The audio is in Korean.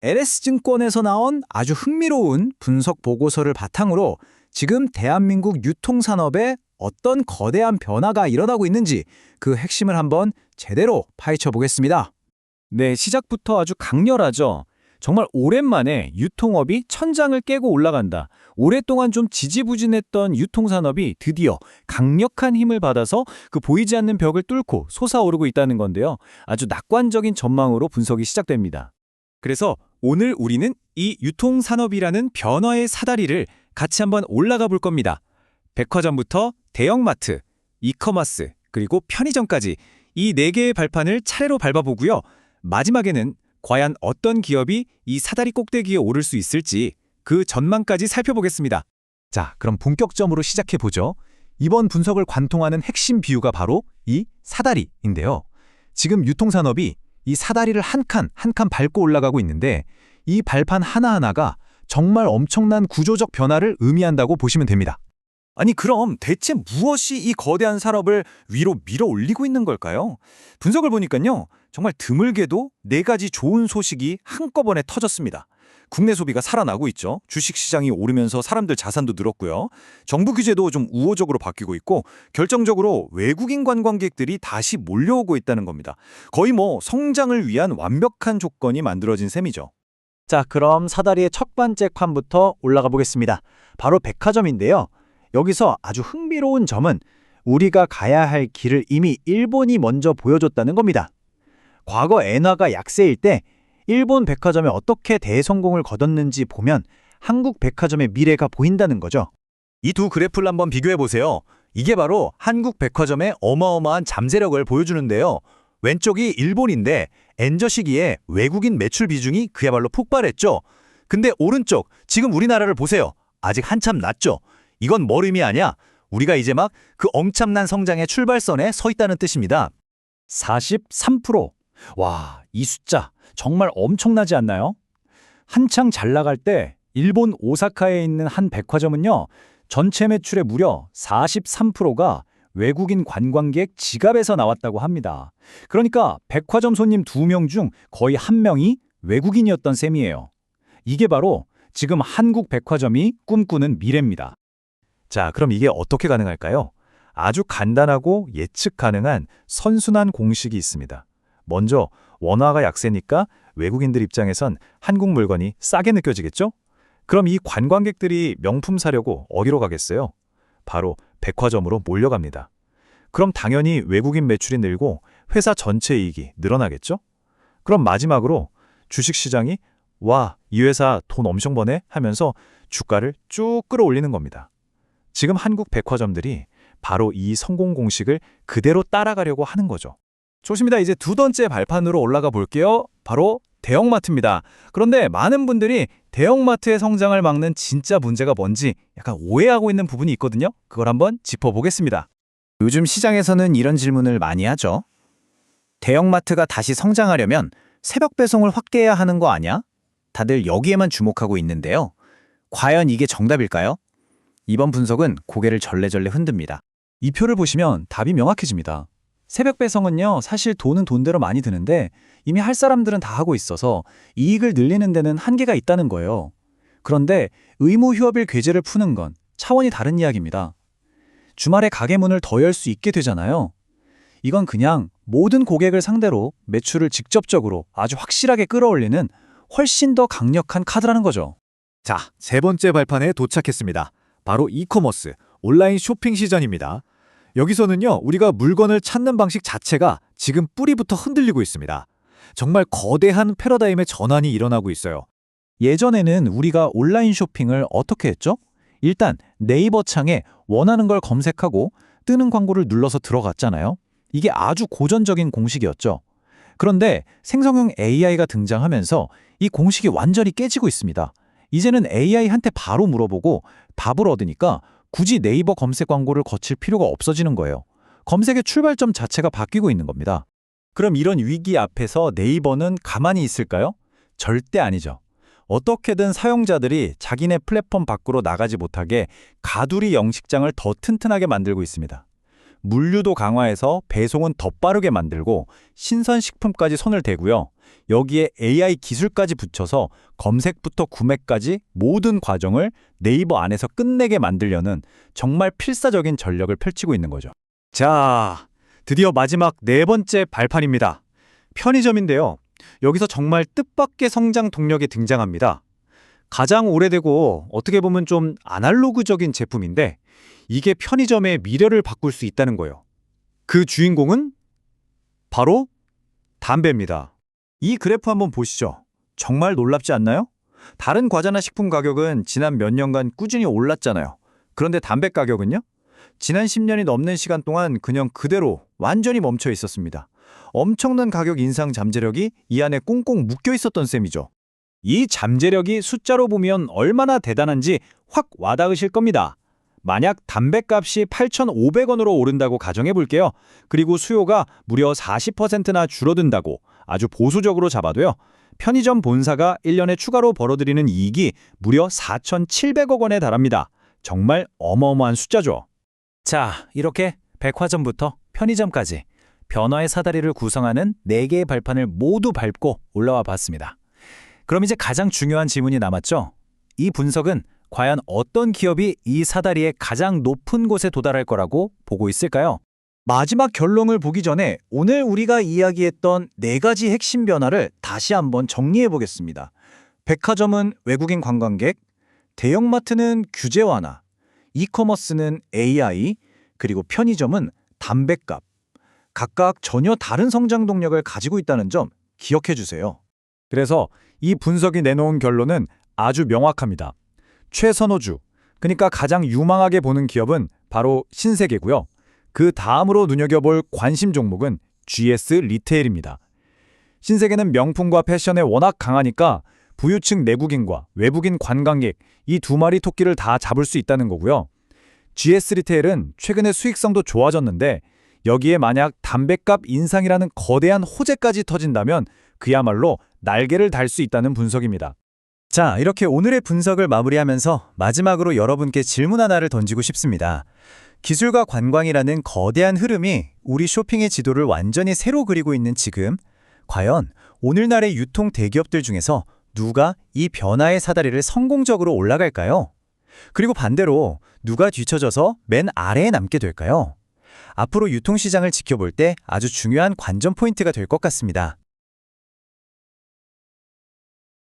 LS증권에서 나온 아주 흥미로운 분석 보고서를 바탕으로 지금 대한민국 유통산업에 어떤 거대한 변화가 일어나고 있는지 그 핵심을 한번 제대로 파헤쳐 보겠습니다. 네, 시작부터 아주 강렬하죠. 정말 오랜만에 유통업이 천장을 깨고 올라간다. 오랫동안 좀 지지부진했던 유통산업이 드디어 강력한 힘을 받아서 그 보이지 않는 벽을 뚫고 솟아오르고 있다는 건데요. 아주 낙관적인 전망으로 분석이 시작됩니다. 그래서 오늘 우리는 이 유통산업이라는 변화의 사다리를 같이 한번 올라가 볼 겁니다. 백화점부터 대형마트, 이커머스, 그리고 편의점까지 이 4개의 발판을 차례로 밟아보고요. 마지막에는 과연 어떤 기업이 이 사다리 꼭대기에 오를 수 있을지 그 전망까지 살펴보겠습니다. 자, 그럼 본격적으로 시작해보죠. 이번 분석을 관통하는 핵심 비유가 바로 이 사다리인데요. 지금 유통산업이 이 사다리를 한 칸 한 칸 밟고 올라가고 있는데 이 발판 하나하나가 정말 엄청난 구조적 변화를 의미한다고 보시면 됩니다. 아니 그럼 대체 무엇이 이 거대한 산업을 위로 밀어 올리고 있는 걸까요? 분석을 보니까요. 정말 드물게도 4가지 좋은 소식이 한꺼번에 터졌습니다. 국내 소비가 살아나고 있죠. 주식시장이 오르면서 사람들 자산도 늘었고요. 정부 규제도 좀 우호적으로 바뀌고 있고 결정적으로 외국인 관광객들이 다시 몰려오고 있다는 겁니다. 거의 성장을 위한 완벽한 조건이 만들어진 셈이죠. 자, 그럼 사다리의 첫 번째 칸부터 올라가 보겠습니다. 바로 백화점인데요. 여기서 아주 흥미로운 점은 우리가 가야 할 길을 이미 일본이 먼저 보여줬다는 겁니다. 과거 엔화가 약세일 때 일본 백화점이 어떻게 대성공을 거뒀는지 보면 한국 백화점의 미래가 보인다는 거죠. 이 두 그래프를 한번 비교해 보세요. 이게 바로 한국 백화점의 어마어마한 잠재력을 보여주는데요. 왼쪽이 일본인데 엔저 시기에 외국인 매출 비중이 그야말로 폭발했죠. 근데 오른쪽 지금 우리나라를 보세요. 아직 한참 낮죠. 이건 뭘 의미하냐? 우리가 이제 막 그 엄청난 성장의 출발선에 서 있다는 뜻입니다. 43%. 와, 이 숫자 정말 엄청나지 않나요? 한창 잘 나갈 때 일본 오사카에 있는 한 백화점은요. 전체 매출의 무려 43%가 외국인 관광객 지갑에서 나왔다고 합니다. 그러니까 백화점 손님 2명 중 거의 1명이 외국인이었던 셈이에요. 이게 바로 지금 한국 백화점이 꿈꾸는 미래입니다. 자, 그럼 이게 어떻게 가능할까요? 아주 간단하고 예측 가능한 선순환 공식이 있습니다. 먼저 원화가 약세니까 외국인들 입장에선 한국 물건이 싸게 느껴지겠죠? 그럼 이 관광객들이 명품 사려고 어디로 가겠어요? 바로 백화점으로 몰려갑니다. 그럼 당연히 외국인 매출이 늘고 회사 전체 이익이 늘어나겠죠? 그럼 마지막으로 주식시장이 와, 이 회사 돈 엄청 버네 하면서 주가를 쭉 끌어올리는 겁니다. 지금 한국 백화점들이 바로 이 성공 공식을 그대로 따라가려고 하는 거죠. 좋습니다. 이제 두 번째 발판으로 올라가 볼게요. 바로 대형마트입니다. 그런데 많은 분들이 대형마트의 성장을 막는 진짜 문제가 뭔지 약간 오해하고 있는 부분이 있거든요. 그걸 한번 짚어보겠습니다. 요즘 시장에서는 이런 질문을 많이 하죠. 대형마트가 다시 성장하려면 새벽 배송을 확대해야 하는 거 아니야? 다들 여기에만 주목하고 있는데요. 과연 이게 정답일까요? 이번 분석은 고개를 절레절레 흔듭니다. 이 표를 보시면 답이 명확해집니다. 새벽 배송은요, 사실 돈은 돈대로 많이 드는데 이미 할 사람들은 다 하고 있어서 이익을 늘리는 데는 한계가 있다는 거예요. 그런데 의무 휴업일 규제를 푸는 건 차원이 다른 이야기입니다. 주말에 가게 문을 더 열 수 있게 되잖아요. 이건 그냥 모든 고객을 상대로 매출을 직접적으로 아주 확실하게 끌어올리는 훨씬 더 강력한 카드라는 거죠. 자, 세 번째 발판에 도착했습니다. 바로 이커머스, 온라인 쇼핑 시전입니다. 여기서는요, 우리가 물건을 찾는 방식 자체가 지금 뿌리부터 흔들리고 있습니다. 정말 거대한 패러다임의 전환이 일어나고 있어요. 예전에는 우리가 온라인 쇼핑을 어떻게 했죠? 일단 네이버 창에 원하는 걸 검색하고 뜨는 광고를 눌러서 들어갔잖아요. 이게 아주 고전적인 공식이었죠. 그런데 생성형 AI가 등장하면서 이 공식이 완전히 깨지고 있습니다. 이제는 AI한테 바로 물어보고 답을 얻으니까 굳이 네이버 검색 광고를 거칠 필요가 없어지는 거예요. 검색의 출발점 자체가 바뀌고 있는 겁니다. 그럼 이런 위기 앞에서 네이버는 가만히 있을까요? 절대 아니죠. 어떻게든 사용자들이 자기네 플랫폼 밖으로 나가지 못하게 가두리 영식장을 더 튼튼하게 만들고 있습니다. 물류도 강화해서 배송은 더 빠르게 만들고 신선식품까지 손을 대고요. 여기에 AI 기술까지 붙여서 검색부터 구매까지 모든 과정을 네이버 안에서 끝내게 만들려는 정말 필사적인 전략을 펼치고 있는 거죠. 자, 드디어 마지막 네 번째 발판입니다. 편의점인데요. 여기서 정말 뜻밖의 성장 동력이 등장합니다. 가장 오래되고 어떻게 보면 좀 아날로그적인 제품인데 이게 편의점의 미래를 바꿀 수 있다는 거예요. 그 주인공은 바로 담배입니다. 이 그래프 한번 보시죠. 정말 놀랍지 않나요? 다른 과자나 식품 가격은 지난 몇 년간 꾸준히 올랐잖아요. 그런데 담배 가격은요? 지난 10년이 넘는 시간 동안 그냥 그대로 완전히 멈춰 있었습니다. 엄청난 가격 인상 잠재력이 이 안에 꽁꽁 묶여 있었던 셈이죠. 이 잠재력이 숫자로 보면 얼마나 대단한지 확 와닿으실 겁니다. 만약 담배값이 8,500원으로 오른다고 가정해 볼게요. 그리고 수요가 무려 40%나 줄어든다고 아주 보수적으로 잡아도요. 편의점 본사가 1년에 추가로 벌어들이는 이익이 무려 4,700억 원에 달합니다. 정말 어마어마한 숫자죠. 자, 이렇게 백화점부터 편의점까지 변화의 사다리를 구성하는 4개의 발판을 모두 밟고 올라와 봤습니다. 그럼 이제 가장 중요한 질문이 남았죠? 이 분석은 과연 어떤 기업이 이 사다리의 가장 높은 곳에 도달할 거라고 보고 있을까요? 마지막 결론을 보기 전에 오늘 우리가 이야기했던 4가지 핵심 변화를 다시 한번 정리해 보겠습니다. 백화점은 외국인 관광객, 대형마트는 규제 완화, 이커머스는 AI, 그리고 편의점은 담배값. 각각 전혀 다른 성장 동력을 가지고 있다는 점 기억해 주세요. 그래서 이 분석이 내놓은 결론은 아주 명확합니다. 최선호주, 그러니까 가장 유망하게 보는 기업은 바로 신세계고요. 그 다음으로 눈여겨볼 관심 종목은 GS 리테일입니다. 신세계는 명품과 패션에 워낙 강하니까 부유층 내국인과 외국인 관광객 이 두 마리 토끼를 다 잡을 수 있다는 거고요. GS 리테일은 최근에 수익성도 좋아졌는데 여기에 만약 담배값 인상이라는 거대한 호재까지 터진다면 그야말로 날개를 달 수 있다는 분석입니다. 자, 이렇게 오늘의 분석을 마무리하면서 마지막으로 여러분께 질문 하나를 던지고 싶습니다. 기술과 관광이라는 거대한 흐름이 우리 쇼핑의 지도를 완전히 새로 그리고 있는 지금, 과연 오늘날의 유통 대기업들 중에서 누가 이 변화의 사다리를 성공적으로 올라갈까요? 그리고 반대로 누가 뒤처져서 맨 아래에 남게 될까요? 앞으로 유통시장을 지켜볼 때 아주 중요한 관전 포인트가 될 것 같습니다.